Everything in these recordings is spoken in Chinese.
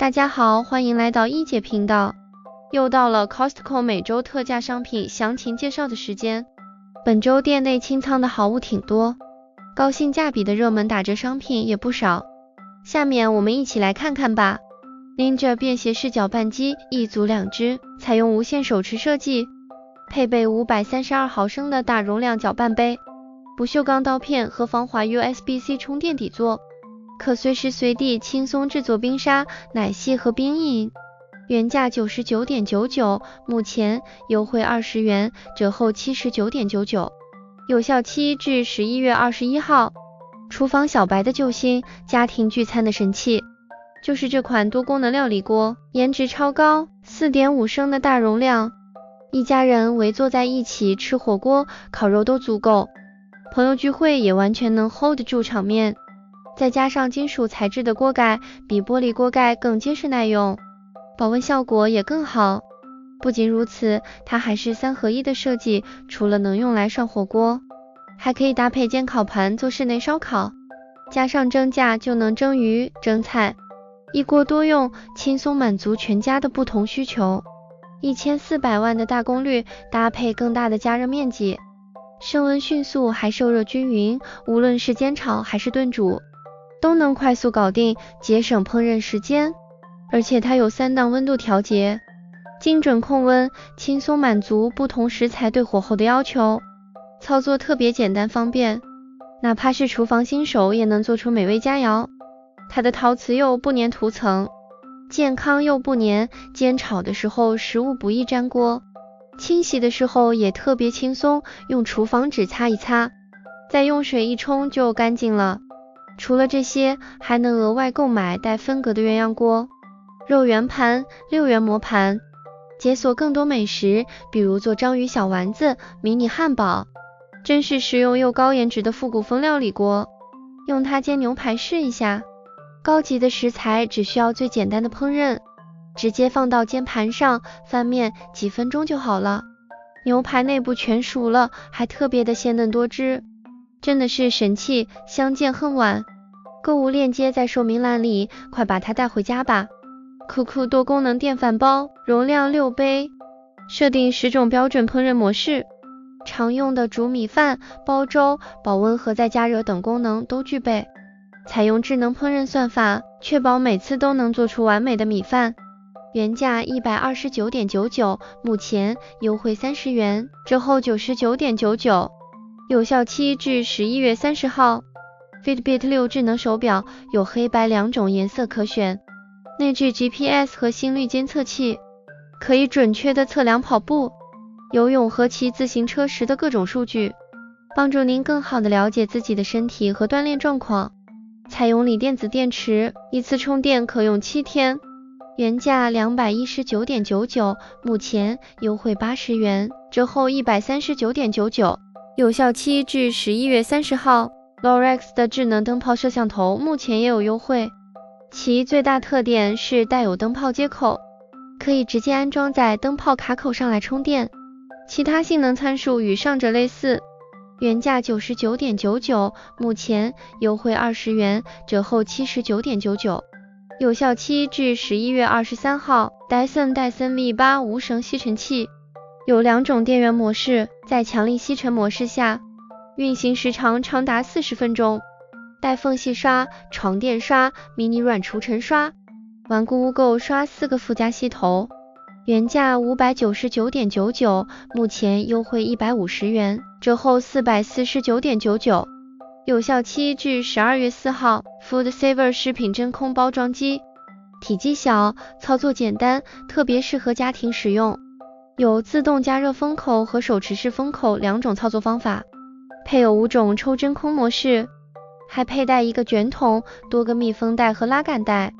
大家好，欢迎来到一姐频道。又到了 Costco 每周特价商品详情介绍的时间。本周店内清仓的好物挺多，高性价比的热门打折商品也不少。下面我们一起来看看吧。Ninja 便携式搅拌机一组2只，采用无线手持设计，配备532毫升的大容量搅拌杯、不锈钢刀片和防滑 USB-C 充电底座，可随时随地轻松制作冰沙、奶昔和冰饮。原价99.99，目前优惠20元，折后79.99，有效期至11月21号。厨房小白的救星，家庭聚餐的神器，就是这款多功能料理锅，颜值超高，4.5升的大容量，一家人围坐在一起吃火锅、烤肉都足够，朋友聚会也完全能 hold 得住场面。再加上金属材质的锅盖，比玻璃锅盖更结实耐用，保温效果也更好。不仅如此，它还是3合1的设计，除了能用来涮火锅，还可以搭配煎烤盘做室内烧烤，加上蒸架就能蒸鱼、蒸菜，一锅多用，轻松满足全家的不同需求。1400万的大功率搭配更大的加热面积，升温迅速还受热均匀，无论是煎炒还是炖煮，都能快速搞定，节省烹饪时间。而且它有3档温度调节，精准控温，轻松满足不同食材对火候的要求，操作特别简单方便，哪怕是厨房新手也能做出美味佳肴。它的陶瓷釉不粘涂层，健康又不粘，煎炒的时候食物不易粘锅，清洗的时候也特别轻松，用厨房纸擦一擦，再用水一冲就干净了。除了这些，还能额外购买带分隔的鸳鸯锅、肉圆盘、6元磨盘，解锁更多美食，比如做章鱼小丸子、迷你汉堡，真是实用又高颜值的复古风料理锅。用它煎牛排试一下，高级的食材只需要最简单的烹饪，直接放到煎盘上翻面，几分钟就好了。牛排内部全熟了，还特别的鲜嫩多汁，真的是神器，相见恨晚。购物链接在说明栏里，快把它带回家吧。酷酷多功能电饭煲，容量6杯，设定10种标准烹饪模式，常用的煮米饭、煲粥、保温和再加热等功能都具备，采用智能烹饪算法，确保每次都能做出完美的米饭。原价129.99，目前优惠30元，折后99.99，有效期至11月30号。Fitbit 6智能手表有黑白2种颜色可选，内置 GPS 和心率监测器，可以准确的测量跑步、游泳和骑自行车时的各种数据，帮助您更好的了解自己的身体和锻炼状况。采用锂电子电池，一次充电可用7天。原价219.99，目前优惠80元，折后139.99，有效期至11月30号。Lorex 的智能灯泡摄像头目前也有优惠，其最大特点是带有灯泡接口，可以直接安装在灯泡卡口上来充电，其他性能参数与上者类似。原价99.99，目前优惠20元，折后79.99，有效期至11月23号。戴森 V8 无绳吸尘器有2种电源模式，在强力吸尘模式下，运行时长长达40分钟，带缝隙刷、床垫刷、迷你软除尘刷、顽固污垢刷4个附加吸头。原价599.99，目前优惠150元，折后449.99，有效期至12月4号。Food Saver 食品真空包装机，体积小，操作简单，特别适合家庭使用，有自动加热封口和手持式封口2种操作方法，配有5种抽真空模式，还佩戴一个卷筒、多个密封袋和拉杆带。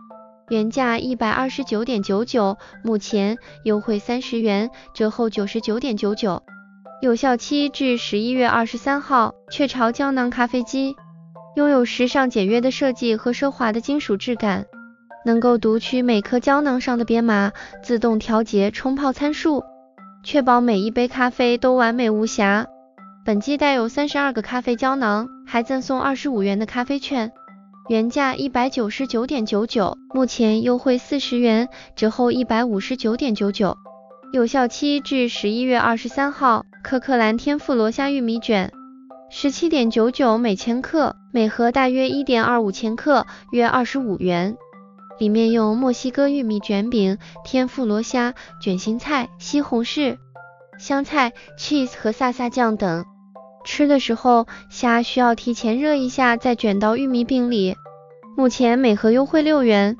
原价129.99，目前优惠30元，折后99.99，有效期至11月23号。雀巢胶囊咖啡机拥有时尚简约的设计和奢华的金属质感，能够读取每颗胶囊上的编码，自动调节冲泡参数，确保每一杯咖啡都完美无瑕。本机带有32个咖啡胶囊，还赠送25元的咖啡券。原价199.99，目前优惠40元，折后159.99，有效期至11月23号。可可蓝天妇罗虾玉米卷17.99每千克，每盒大约 1.25千克，约25元。里面用墨西哥玉米卷饼、天妇罗虾、卷心菜、西红柿、香菜、cheese 和萨萨酱等。吃的时候，虾需要提前热一下，再卷到玉米饼里。目前每盒优惠6元。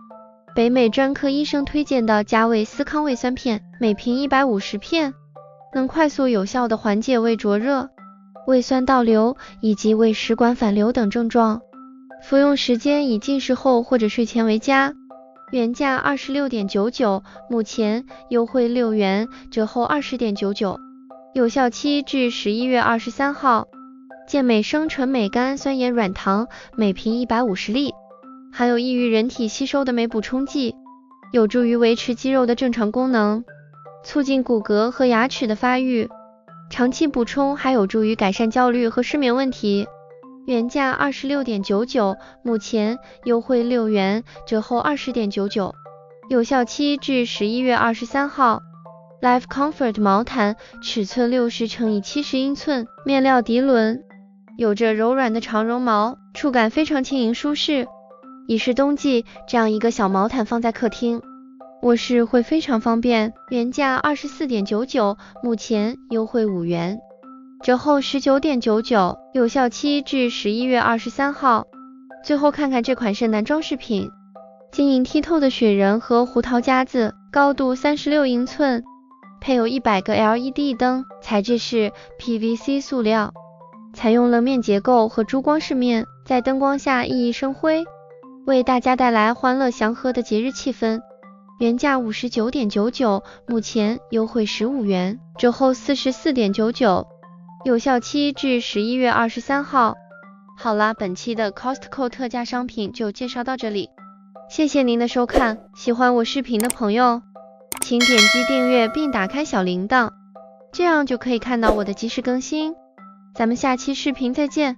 北美专科医生推荐的加味司康胃酸片，每瓶150片，能快速有效地缓解胃灼热、胃酸倒流以及胃食管反流等症状。服用时间以进食后或者睡前为佳。原价26.99，目前优惠6元，折后20.99，有效期至11月23号。健美生纯镁甘氨酸盐软糖，每瓶150粒，含有易于人体吸收的镁补充剂，有助于维持肌肉的正常功能，促进骨骼和牙齿的发育。长期补充还有助于改善焦虑和失眠问题。原价26.99，目前优惠6元，折后20.99，有效期至11月23号。Life Comfort 毛毯，尺寸60×70英寸，面料涤纶，有着柔软的长绒毛，触感非常轻盈舒适。已是冬季，这样一个小毛毯放在客厅、卧室会非常方便。原价24.99，目前优惠5元，折后19.99，有效期至11月23号。最后看看这款圣诞装饰品，晶莹剔透的雪人和胡桃夹子，高度36英寸，配有100个 LED 灯，材质是 PVC 塑料，采用了面结构和珠光饰面，在灯光下熠熠生辉，为大家带来欢乐祥和的节日气氛。原价59.99，目前优惠15元，折后44.99，有效期至11月23号。好啦，本期的 Costco 特价商品就介绍到这里，谢谢您的收看。喜欢我视频的朋友，请点击订阅并打开小铃铛，这样就可以看到我的及时更新。咱们下期视频再见。